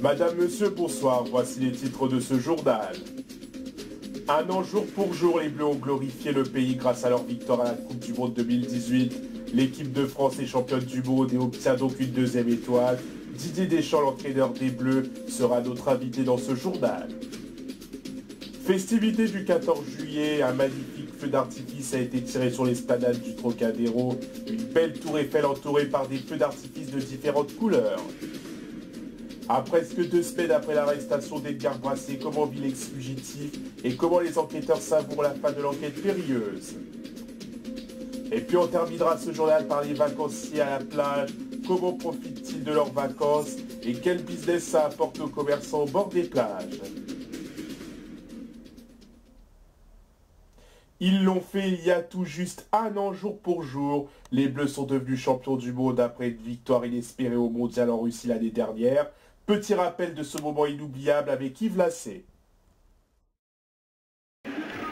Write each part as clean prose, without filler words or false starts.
Madame, Monsieur, bonsoir, voici les titres de ce journal. Un an jour pour jour, les Bleus ont glorifié le pays grâce à leur victoire à la Coupe du Monde 2018. L'équipe de France est championne du monde et obtient donc une deuxième étoile. Didier Deschamps, l'entraîneur des Bleus, sera notre invité dans ce journal. Festivité du 14 juillet, un magnifique feu d'artifice a été tiré sur l'esplanade du Trocadéro. Une belle tour Eiffel entourée par des feux d'artifice de différentes couleurs. À presque 2 semaines après l'arrestation d'Edgar Brassé, comment vit l'ex-fugitif et comment les enquêteurs savourent la fin de l'enquête périlleuse. Et puis on terminera ce journal par les vacanciers à la plage. Comment profitent-ils de leurs vacances et quel business ça apporte aux commerçants au bord des plages? Ils l'ont fait il y a tout juste un an jour pour jour. Les Bleus sont devenus champions du monde après une victoire inespérée au Mondial en Russie l'année dernière. Petit rappel de ce moment inoubliable avec Yves Lassay.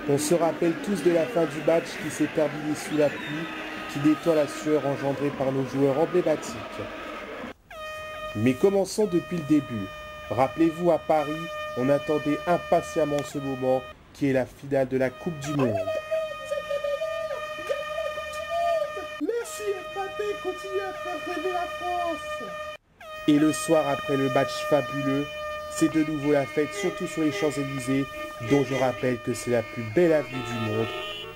On se rappelle tous de la fin du match qui s'est terminé sous la pluie, qui nettoie la sueur engendrée par nos joueurs emblématiques. Mais commençons depuis le début. Rappelez-vous, à Paris, on attendait impatiemment ce moment qui est la finale de la Coupe du Monde. Merci Mbappé, continue à faire rêver la France. Et le soir après le match fabuleux, c'est de nouveau la fête, surtout sur les Champs-Élysées, dont je rappelle que c'est la plus belle avenue du monde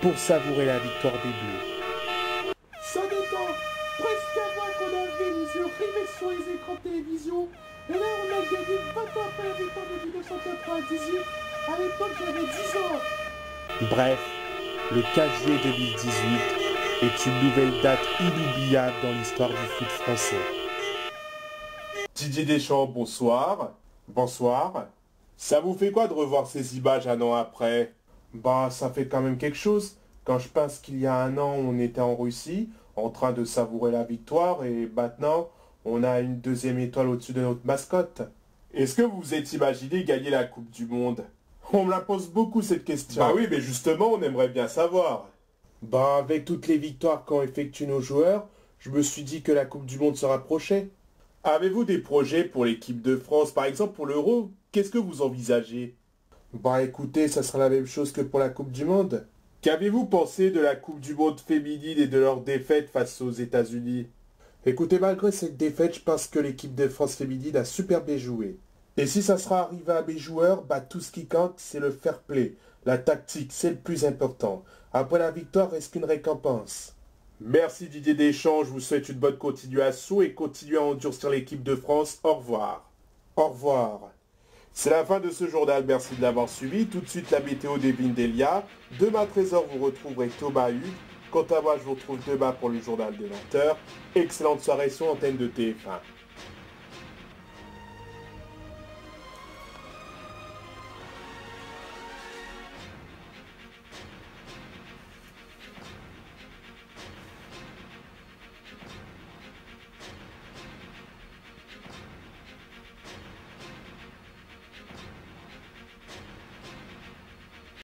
pour savourer la victoire des Bleus. Ça détend, presque avant qu'on avait les yeux rivés sur les écrans de télévision. Et là on a gagné 20 ans après la victoire de 1998. À l'époque j'avais 10 ans. Bref, le 4 juillet 2018 est une nouvelle date inoubliable dans l'histoire du foot français. Didier Deschamps, bonsoir. Bonsoir. Ça vous fait quoi de revoir ces images un an après? Bah, ça fait quand même quelque chose. Quand je pense qu'il y a un an, on était en Russie, en train de savourer la victoire, et maintenant, on a une deuxième étoile au-dessus de notre mascotte. Est-ce que vous vous êtes imaginé gagner la Coupe du Monde? On me la pose beaucoup cette question. Bah oui, mais justement, on aimerait bien savoir. Bah, avec toutes les victoires qu'ont effectuées nos joueurs, je me suis dit que la Coupe du Monde se rapprochait. Avez-vous des projets pour l'équipe de France, par exemple pour l'Euro? Qu'est-ce que vous envisagez? Bah écoutez, ça sera la même chose que pour la Coupe du Monde. Qu'avez-vous pensé de la Coupe du Monde féminine et de leur défaite face aux États-Unis? Écoutez, malgré cette défaite, je pense que l'équipe de France féminine a super bien joué. Et si ça sera arrivé à mes joueurs, bah tout ce qui compte, c'est le fair play. La tactique, c'est le plus important. Après la victoire, reste qu'une récompense. Merci Didier Deschamps, je vous souhaite une bonne continuation et continuez à endurcir l'équipe de France. Au revoir. Au revoir. C'est la fin de ce journal, merci de l'avoir suivi. Tout de suite la météo d'Evelyne Delia. Demain à 13h, vous retrouverez Thomas Hugues. Quant à moi, je vous retrouve demain pour le journal des 20h. Excellente soirée sur l'antenne de TF1.